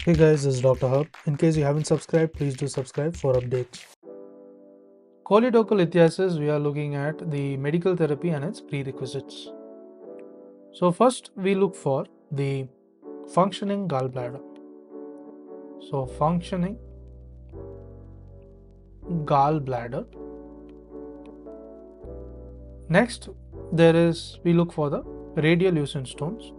Hey guys, this is Dr. Hub. In case you haven't subscribed, please do subscribe for updates. Cholelithiasis, we are looking at the medical therapy and its prerequisites. So first we look for the functioning gallbladder. So functioning gallbladder. Next we look for the radiolucent stones.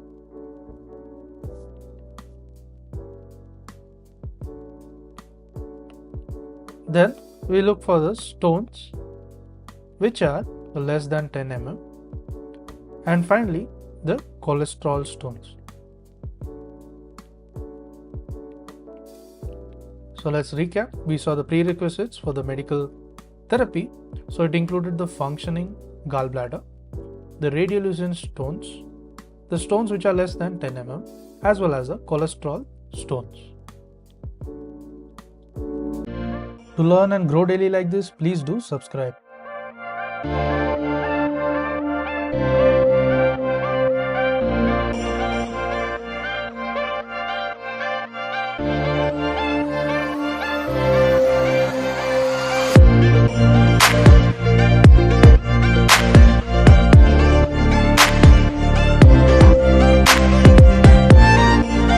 Then we look for the stones which are less than 10 mm, and finally the cholesterol stones. So let's recap. We saw the prerequisites for the medical therapy. So it included the functioning gallbladder, the radiolucent stones, the stones which are less than 10 mm, as well as the cholesterol stones. To learn and grow daily like this, please do subscribe.